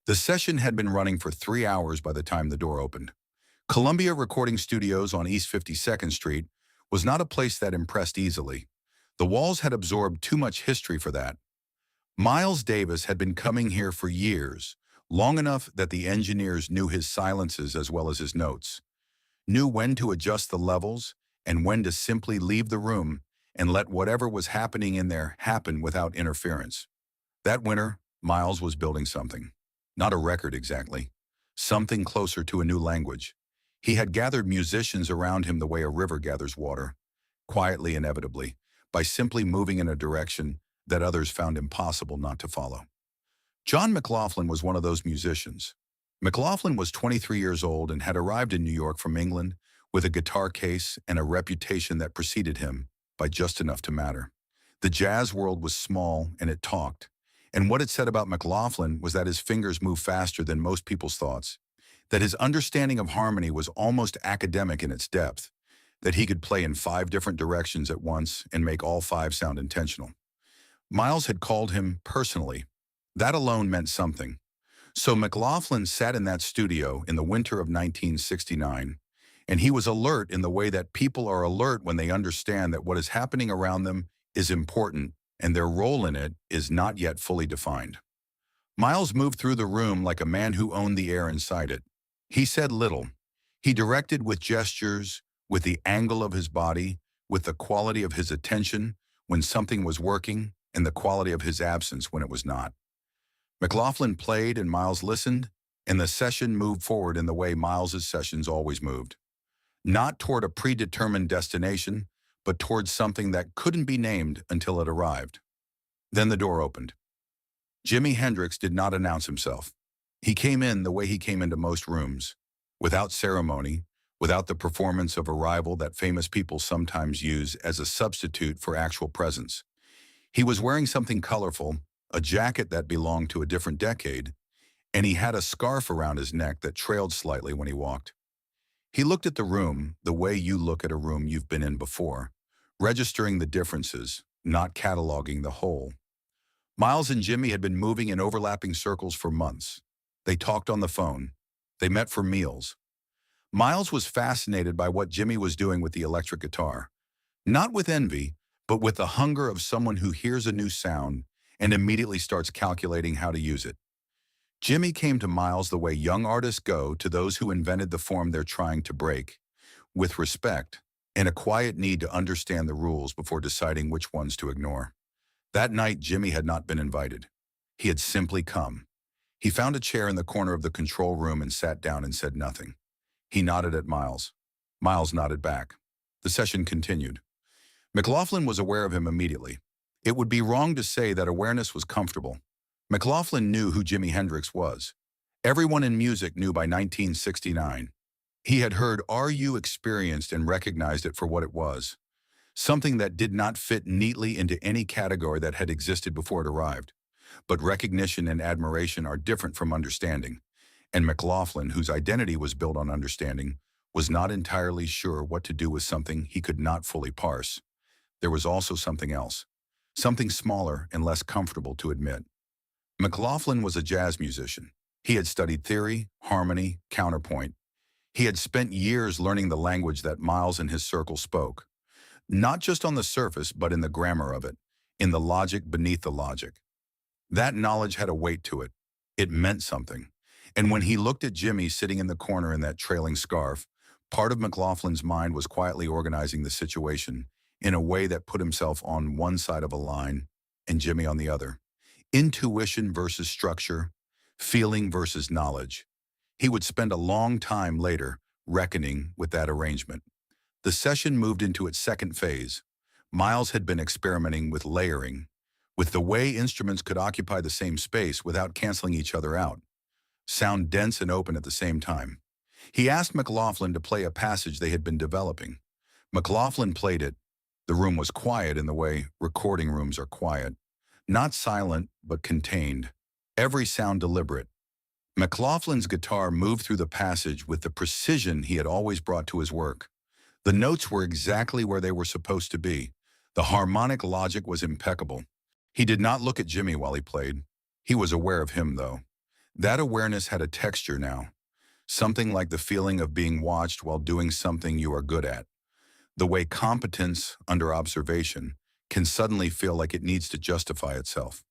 The session had been running for 3 hours by the time the door opened. Columbia Recording Studios on East 52nd Street was not a place that impressed easily. The walls had absorbed too much history for that. Miles Davis had been coming here for years, long enough that the engineers knew his silences as well as his notes, knew when to adjust the levels and when to simply leave the room and let whatever was happening in there happen without interference. That winter, Miles was building something. Not a record exactly. Something closer to a new language. He had gathered musicians around him the way a river gathers water, quietly, inevitably, by simply moving in a direction that others found impossible not to follow. John McLaughlin was one of those musicians. McLaughlin was 23 years old and had arrived in New York from England with a guitar case and a reputation that preceded him by just enough to matter. The jazz world was small and it talked, and what it said about McLaughlin was that his fingers moved faster than most people's thoughts, that his understanding of harmony was almost academic in its depth, that he could play in 5 different directions at once and make all 5 sound intentional. Miles had called him personally. That alone meant something. So McLaughlin sat in that studio in the winter of 1969, and he was alert in the way that people are alert when they understand that what is happening around them is important and their role in it is not yet fully defined. Miles moved through the room like a man who owned the air inside it. He said little. He directed with gestures, with the angle of his body, with the quality of his attention when something was working, and the quality of his absence when it was not. McLaughlin played and Miles listened, and the session moved forward in the way Miles's sessions always moved. Not toward a predetermined destination, but towards something that couldn't be named until it arrived. Then the door opened. Jimi Hendrix did not announce himself. He came in the way he came into most rooms, without ceremony, without the performance of arrival that famous people sometimes use as a substitute for actual presence. He was wearing something colorful, a jacket that belonged to a different decade, and he had a scarf around his neck that trailed slightly when he walked. He looked at the room the way you look at a room you've been in before, registering the differences, not cataloging the whole. Miles and Jimi had been moving in overlapping circles for months. They talked on the phone. They met for meals. Miles was fascinated by what Jimi was doing with the electric guitar, not with envy, but with the hunger of someone who hears a new sound and immediately starts calculating how to use it. Jimi came to Miles the way young artists go to those who invented the form they're trying to break, with respect and a quiet need to understand the rules before deciding which ones to ignore. That night, Jimi had not been invited. He had simply come. He found a chair in the corner of the control room and sat down and said nothing. He nodded at Miles. Miles nodded back. The session continued. McLaughlin was aware of him immediately. It would be wrong to say that awareness was comfortable. McLaughlin knew who Jimi Hendrix was. Everyone in music knew by 1969. He had heard "Are You" experienced and recognized it for what it was. Something that did not fit neatly into any category that had existed before it arrived. But recognition and admiration are different from understanding. And McLaughlin, whose identity was built on understanding, was not entirely sure what to do with something he could not fully parse. There was also something else. Something smaller and less comfortable to admit. McLaughlin was a jazz musician. He had studied theory, harmony, counterpoint. He had spent years learning the language that Miles and his circle spoke. Not just on the surface, but in the grammar of it, in the logic beneath the logic. That knowledge had a weight to it. It meant something. And when he looked at Jimi sitting in the corner in that trailing scarf, part of McLaughlin's mind was quietly organizing the situation in a way that put himself on one side of a line and Jimi on the other. Intuition versus structure, feeling versus knowledge. He would spend a long time later reckoning with that arrangement. The session moved into its second phase. Miles had been experimenting with layering, with the way instruments could occupy the same space without canceling each other out, sound dense and open at the same time. He asked McLaughlin to play a passage they had been developing. McLaughlin played it. The room was quiet in the way recording rooms are quiet. Not silent, but contained. Every sound deliberate. McLaughlin's guitar moved through the passage with the precision he had always brought to his work. The notes were exactly where they were supposed to be. The harmonic logic was impeccable. He did not look at Jimi while he played. He was aware of him, though. That awareness had a texture now, something like the feeling of being watched while doing something you are good at. The way competence under observation can suddenly feel like it needs to justify itself.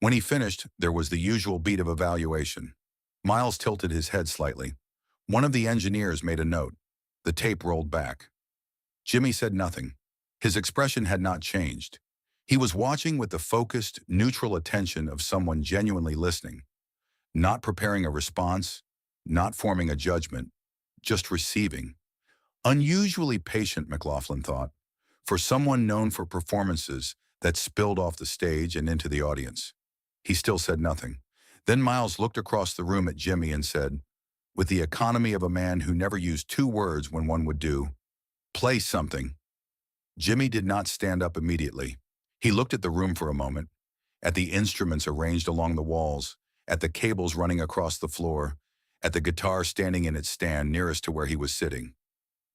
When he finished, there was the usual beat of evaluation. Miles tilted his head slightly. One of the engineers made a note. The tape rolled back. Jimmy said nothing. His expression had not changed. He was watching with the focused, neutral attention of someone genuinely listening, not preparing a response, not forming a judgment, just receiving. Unusually patient, McLaughlin thought, for someone known for performances that spilled off the stage and into the audience. He still said nothing. Then Miles looked across the room at Jimmy and said, with the economy of a man who never used two words when one would do, "Play something." Jimmy did not stand up immediately. He looked at the room for a moment, at the instruments arranged along the walls, at the cables running across the floor, at the guitar standing in its stand nearest to where he was sitting.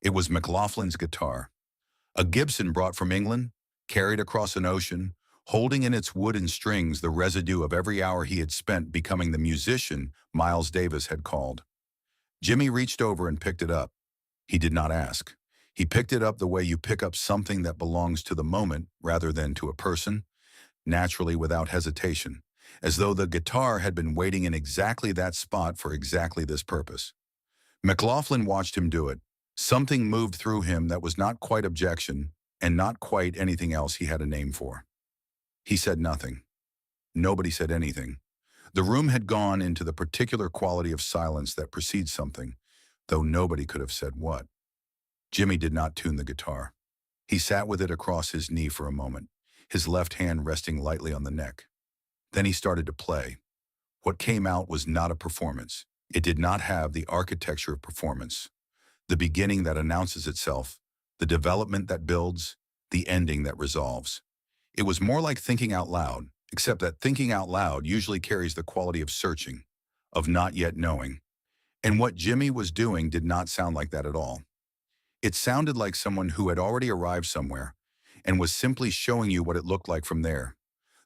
It was McLaughlin's guitar. A Gibson brought from England, carried across an ocean, holding in its wood and strings the residue of every hour he had spent becoming the musician Miles Davis had called. Jimmy reached over and picked it up. He did not ask. He picked it up the way you pick up something that belongs to the moment rather than to a person, naturally without hesitation, as though the guitar had been waiting in exactly that spot for exactly this purpose. McLaughlin watched him do it. Something moved through him that was not quite objection and not quite anything else he had a name for. He said nothing. Nobody said anything. The room had gone into the particular quality of silence that precedes something, though nobody could have said what. Jimmy did not tune the guitar. He sat with it across his knee for a moment, his left hand resting lightly on the neck. Then he started to play. What came out was not a performance. It did not have the architecture of performance. The beginning that announces itself, the development that builds, the ending that resolves. It was more like thinking out loud, except that thinking out loud usually carries the quality of searching, of not yet knowing. And what Jimmy was doing did not sound like that at all. It sounded like someone who had already arrived somewhere and was simply showing you what it looked like from there.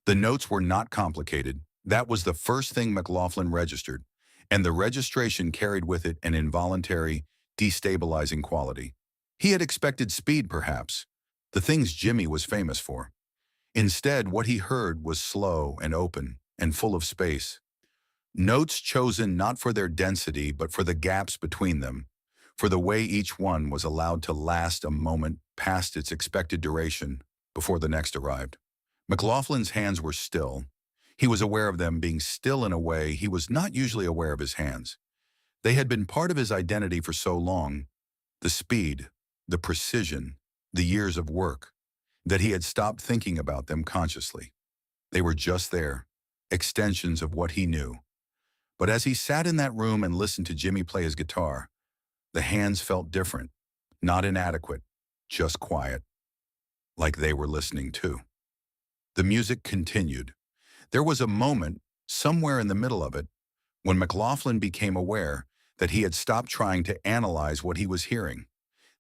The notes were not complicated. That was the first thing McLaughlin registered, and the registration carried with it an involuntary, destabilizing quality. He had expected speed, perhaps, the things Jimmy was famous for. Instead, what he heard was slow and open and full of space. Notes chosen not for their density but for the gaps between them, for the way each one was allowed to last a moment past its expected duration before the next arrived. McLaughlin's hands were still. He was aware of them being still in a way he was not usually aware of his hands. They had been part of his identity for so long, the speed, the precision, the years of work, that he had stopped thinking about them consciously. They were just there, extensions of what he knew. But as he sat in that room and listened to Jimmy play his guitar, the hands felt different, not inadequate, just quiet, like they were listening too. The music continued. There was a moment, somewhere in the middle of it, when McLaughlin became aware that he had stopped trying to analyze what he was hearing.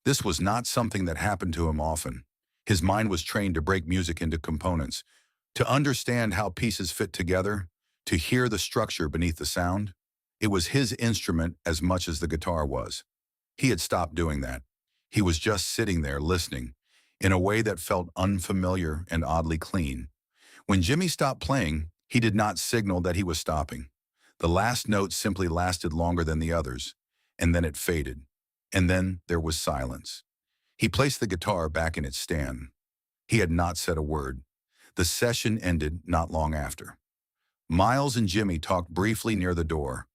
This was not something that happened to him often. His mind was trained to break music into components, to understand how pieces fit together, to hear the structure beneath the sound. It was his instrument as much as the guitar was. He had stopped doing that. He was just sitting there listening, in a way that felt unfamiliar and oddly clean. When Jimmy stopped playing, he did not signal that he was stopping. The last note simply lasted longer than the others, and then it faded. And then there was silence. He placed the guitar back in its stand. He had not said a word. The session ended not long after. Miles and Jimmy talked briefly near the door.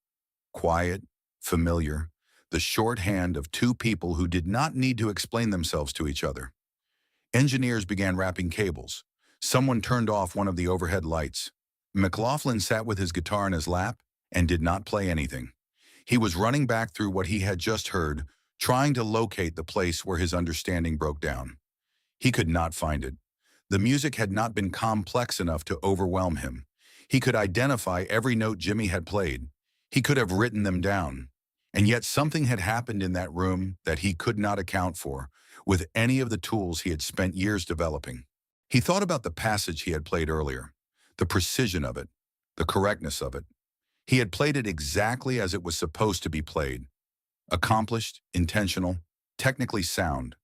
Quiet, familiar, the shorthand of two people who did not need to explain themselves to each other. Engineers began wrapping cables. Someone turned off one of the overhead lights. McLaughlin sat with his guitar in his lap and did not play anything. He was running back through what he had just heard, trying to locate the place where his understanding broke down. He could not find it. The music had not been complex enough to overwhelm him. He could identify every note Jimmy had played. He could have written them down. And yet something had happened in that room that he could not account for with any of the tools he had spent years developing. He thought about the passage he had played earlier, the precision of it, the correctness of it. He had played it exactly as it was supposed to be played. Accomplished, intentional, technically sound.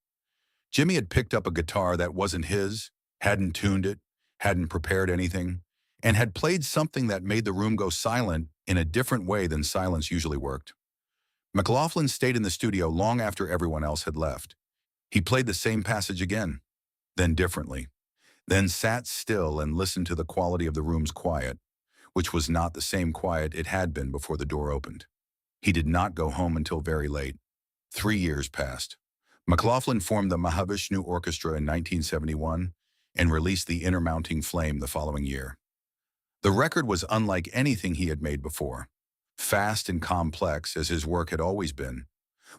Jimmy had picked up a guitar that wasn't his, hadn't tuned it, hadn't prepared anything, and had played something that made the room go silent in a different way than silence usually worked. McLaughlin stayed in the studio long after everyone else had left. He played the same passage again, then differently, then sat still and listened to the quality of the room's quiet, which was not the same quiet it had been before the door opened. He did not go home until very late. 3 years passed. McLaughlin formed the Mahavishnu Orchestra in 1971 and released The Inner Mounting Flame the following year. The record was unlike anything he had made before, fast and complex as his work had always been,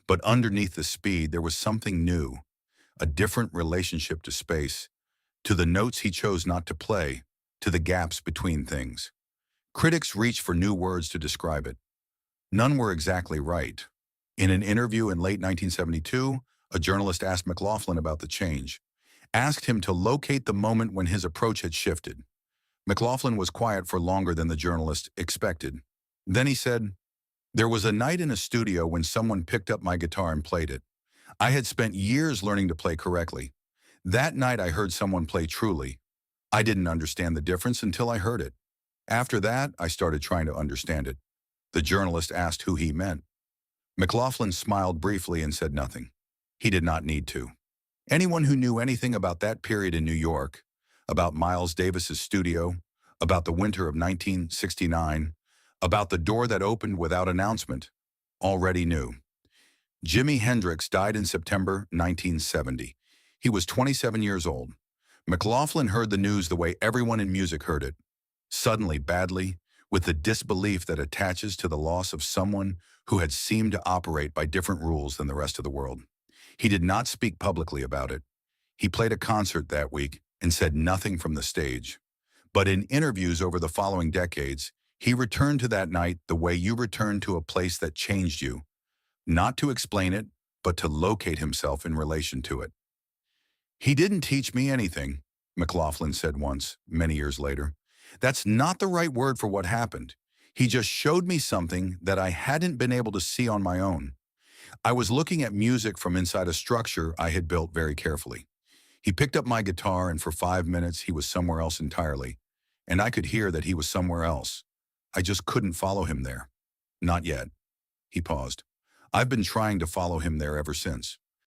but underneath the speed there was something new, a different relationship to space, to the notes he chose not to play, to the gaps between things. Critics reached for new words to describe it. None were exactly right. In an interview in late 1972, a journalist asked McLaughlin about the change, asked him to locate the moment when his approach had shifted. McLaughlin was quiet for longer than the journalist expected. Then he said, "There was a night in a studio when someone picked up my guitar and played it. I had spent years learning to play correctly. That night I heard someone play truly. I didn't understand the difference until I heard it. After that, I started trying to understand it." The journalist asked who he meant. McLaughlin smiled briefly and said nothing. He did not need to. Anyone who knew anything about that period in New York, about Miles Davis's studio, about the winter of 1969, about the door that opened without announcement, already knew. Jimi Hendrix died in September 1970. He was 27 years old. McLaughlin heard the news the way everyone in music heard it. Suddenly, badly, with the disbelief that attaches to the loss of someone who had seemed to operate by different rules than the rest of the world. He did not speak publicly about it. He played a concert that week and said nothing from the stage. But in interviews over the following decades, he returned to that night the way you return to a place that changed you, not to explain it, but to locate himself in relation to it. "He didn't teach me anything," McLaughlin said once, many years later. "That's not the right word for what happened. He just showed me something that I hadn't been able to see on my own. I was looking at music from inside a structure I had built very carefully. He picked up my guitar and for 5 minutes he was somewhere else entirely, and I could hear that he was somewhere else. I just couldn't follow him there. Not yet." He paused. "I've been trying to follow him there ever since."